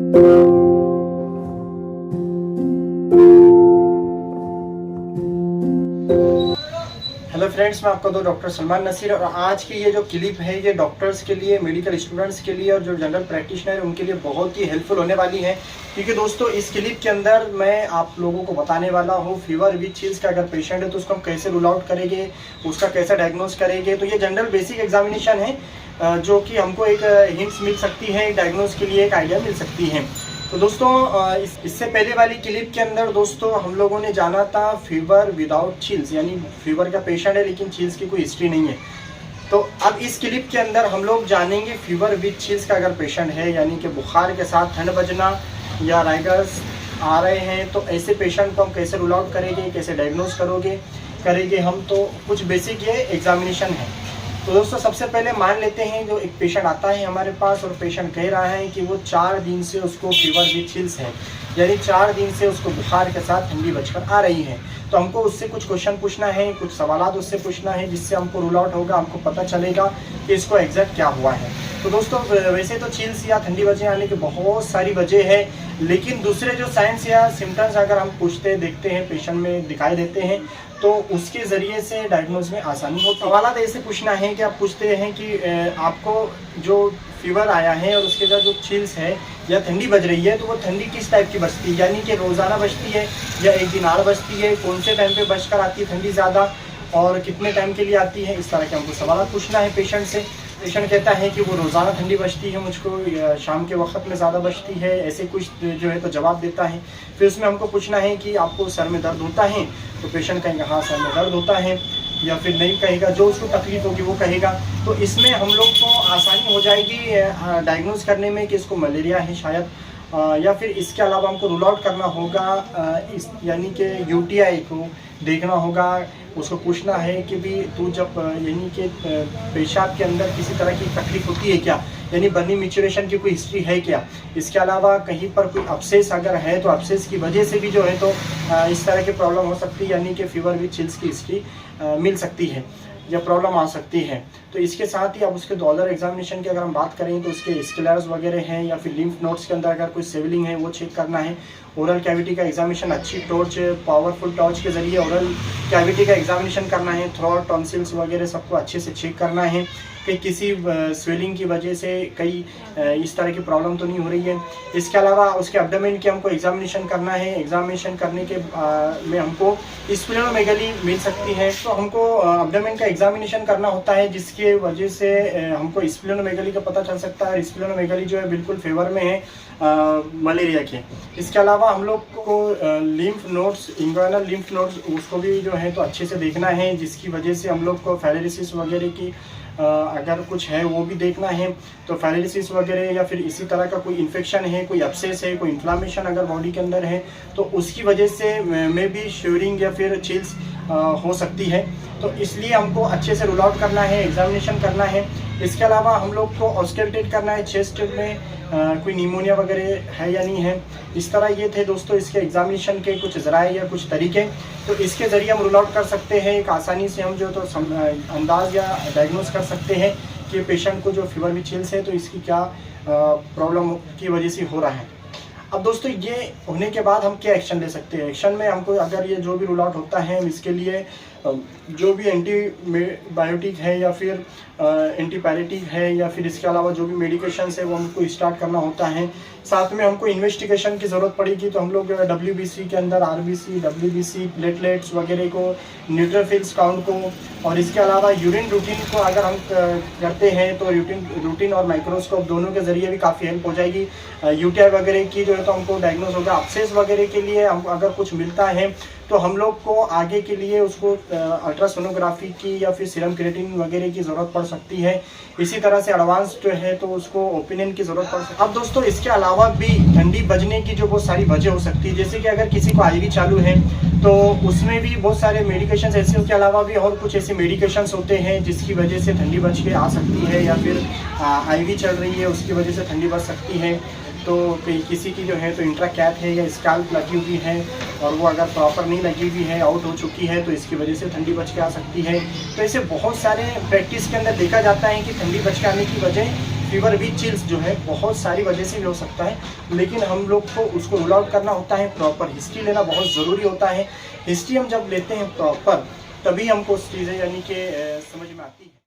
Hello friends, मैं आपका doctor Salman Naseer और आज की ये जो क्लिप है ये डॉक्टर्स के लिए, मेडिकल स्टूडेंट्स के लिए और जो जनरल प्रैक्टिशनर है उनके लिए बहुत ही हेल्पफुल होने वाली है। क्योंकि दोस्तों इस क्लिप के अंदर मैं आप लोगों को बताने वाला हूँ फीवर विद चिल्स का अगर पेशेंट है तो उसको हम कैसे रूल आउट करेंगे, उसका कैसे डायग्नोज करेंगे। तो ये जनरल बेसिक एग्जामिनेशन है जो कि हमको एक हिंट्स मिल सकती है, डायग्नोज के लिए एक आइडिया मिल सकती है। तो दोस्तों इससे पहले वाली क्लिप के अंदर दोस्तों हम लोगों ने जाना था फीवर विदाउट चिल्स, यानी फीवर का पेशेंट है लेकिन चिल्स की कोई हिस्ट्री नहीं है। तो अब इस क्लिप के अंदर हम लोग जानेंगे फीवर विद चिल्स का अगर पेशेंट है, यानी कि बुखार के साथ ठंड बजना या राइगर्स आ रहे हैं, तो ऐसे पेशेंट को हम कैसे रूल आउट करेंगे, कैसे डायग्नोज करेंगे हम। तो कुछ बेसिक ये एग्जामिनेशन है। तो दोस्तों सबसे पहले मान लेते हैं जो एक पेशेंट आता है हमारे पास और पेशेंट कह रहा है कि वो 4 दिन से उसको फीवर विद चिल्स है, यानी 4 दिन से उसको बुखार के साथ ठंडी बजकर आ रही है। तो हमको उससे कुछ क्वेश्चन पूछना है, कुछ सवालात उससे पूछना है जिससे हमको रूल आउट होगा, हमको पता चलेगा कि इसको एग्जैक्ट क्या हुआ है। तो दोस्तों वैसे तो चिल्स या ठंडी बजने आने की बहुत सारी वजह है, लेकिन दूसरे जो साइंस या सिम्टम्स अगर हम पूछते देखते हैं पेशेंट में दिखाई देते हैं तो उसके ज़रिए से डायग्नोज में आसानी होती है। सवाल ऐसे पूछना है कि आप पूछते हैं कि आपको जो फीवर आया है और उसके साथ जो चिल्स है या ठंडी बज रही है तो वो ठंडी किस टाइप की बजती है, यानी कि रोज़ाना बजती है या एक दिन आड़ बजती है, कौन से टाइम पे बजकर आती है ठंडी ज़्यादा और कितने टाइम के लिए आती है। इस तरह के हमको सवाल पूछना है पेशेंट से। पेशेंट कहता है कि वो रोज़ाना ठंडी बजती है मुझको, या शाम के वक्त में ज़्यादा बजती है, ऐसे कुछ जो है तो जवाब देता है। फिर उसमें हमको पूछना है कि आपको सर में दर्द होता है, तो पेशेंट कहेगा हाँ सर में दर्द होता है, या फिर नहीं कहेगा, जो उसको तकलीफ होगी वो कहेगा। तो इसमें हम लोग को आसानी हो जाएगी डायग्नोज करने में कि इसको मलेरिया है शायद, या फिर इसके अलावा हमको रूल आउट करना होगा यानी कि यूटीआई को देखना होगा। उसको पूछना है कि भी तू जब यानी कि पेशाब के अंदर किसी तरह की तकलीफ होती है क्या, यानी बर्नी मिचुरेशन की कोई हिस्ट्री है क्या। इसके अलावा कहीं पर कोई अपसेस अगर है तो अपसेस की वजह से भी जो है तो इस तरह की प्रॉब्लम हो सकती है, यानी कि फीवर विद चिल्स की हिस्ट्री मिल सकती है या प्रॉब्लम आ सकती है। तो इसके साथ ही अब उसके अदर एग्जामिनेशन की अगर हम बात करें तो उसके स्केलर्स वगैरह हैं या फिर लिम्फ नोड्स के अंदर अगर कोई स्वेलिंग है वो चेक करना है। ओरल कैविटी का एग्जामिनेशन अच्छी टॉर्च, पावरफुल टॉर्च के ज़रिए ओरल कैविटी का एग्जामिनेशन करना है। थ्रोट, टॉन्सिल्स वगैरह सबको अच्छे से चेक करना है कि किसी स्वेलिंग की वजह से कई इस तरह की प्रॉब्लम तो नहीं हो रही है। इसके अलावा उसके एब्डोमेन की हमको एग्जामिनेशन करना है। एग्जामिनेशन करने के में हमको स्प्लेनोमेगाली मिल सकती है, तो हमको एब्डोमेन का एग्जामिनेशन करना होता है जिसके वजह से हमको स्प्लेनोमेगाली का पता चल सकता है। स्प्लेनोमेगाली जो है बिल्कुल फेवर में है मलेरिया के। इसके अलावा हम लोग को लिम्फ नोड्स, इंग्वानल लिम्फ नोड्स, उसको भी जो है तो अच्छे से देखना है, जिसकी वजह से हम लोग को फेरेसिस वगैरह की अगर कुछ है वो भी देखना है। तो फेरेसिस वगैरह या फिर इसी तरह का कोई इन्फेक्शन है, कोई अपसेस है, कोई इन्फ्लामेशन अगर बॉडी के अंदर है तो उसकी वजह से में भी शिवरिंग या फिर चिल्स हो सकती है। तो इसलिए हमको अच्छे से रूल आउट करना है, एग्जामिनेशन करना है। इसके अलावा हम लोग को ऑस्कल्टेट करना है चेस्ट में कोई निमोनिया वगैरह है या नहीं है। इस तरह ये थे दोस्तों इसके एग्जामिनेशन के कुछ ज़राए या कुछ तरीके। तो इसके ज़रिए हम रूल आउट कर सकते हैं, एक आसानी से हम जो तो अंदाज या डायग्नोज कर सकते हैं कि पेशेंट को जो फीवर विद चिल्स है तो इसकी क्या प्रॉब्लम की वजह से हो रहा है। अब दोस्तों ये होने के बाद हम क्या एक्शन ले सकते हैं। एक्शन में हमको अगर ये जो भी रूल आउट होता है, हम इसके लिए जो भी एंटीबायोटिक है या फिर एंटीपायरेटिक है या फिर इसके अलावा जो भी मेडिकेशंस है वो हमको स्टार्ट करना होता है। साथ में हमको इन्वेस्टिगेशन की ज़रूरत पड़ेगी तो हम लोग WBC के अंदर RBC, WBC, प्लेटलेट्स वगैरह को, न्यूट्रोफिल्स काउंट को, और इसके अलावा यूरिन रूटीन को अगर हम करते हैं तो रूटीन और माइक्रोस्कोप दोनों के ज़रिए भी काफ़ी हेल्प हो जाएगी। UTI वगैरह की जो है तो हमको डायग्नोज होगा। अपसेस वगैरह के लिए हमको अगर कुछ मिलता है तो हम लोग को आगे के लिए उसको अल्ट्रासोनोग्राफी की या फिर सीरम क्रिएटिन वगैरह की ज़रूरत पड़ सकती है। इसी तरह से एडवांस जो है तो उसको ओपिनियन की ज़रूरत पड़ सकती है। अब दोस्तों इसके अलावा भी ठंडी बजने की जो बहुत सारी वजह हो सकती है, जैसे कि अगर किसी को IV चालू है तो उसमें भी बहुत सारे मेडिकेशंस ऐसे, उसके अलावा भी और कुछ ऐसे मेडिकेशंस होते हैं जिसकी वजह से ठंडी बज के आ सकती है, या फिर IV चल रही है उसकी वजह से ठंडी बज सकती है। तो किसी की जो है तो इंट्रा कैप है या स्काल्प लगी हुई है और वो अगर प्रॉपर नहीं लगी हुई है, आउट हो चुकी है, तो इसकी वजह से ठंडी बच के आ सकती है। तो ऐसे बहुत सारे प्रैक्टिस के अंदर देखा जाता है कि ठंडी बच के आने की वजह फीवर विद चिल्स जो है बहुत सारी वजह से भी हो सकता है, लेकिन हम लोग को उसको रूल आउट करना होता है। प्रॉपर हिस्ट्री लेना बहुत ज़रूरी होता है। हिस्ट्री हम जब लेते हैं प्रॉपर, तभी हमको चीज़ें यानी कि समझ में आती है।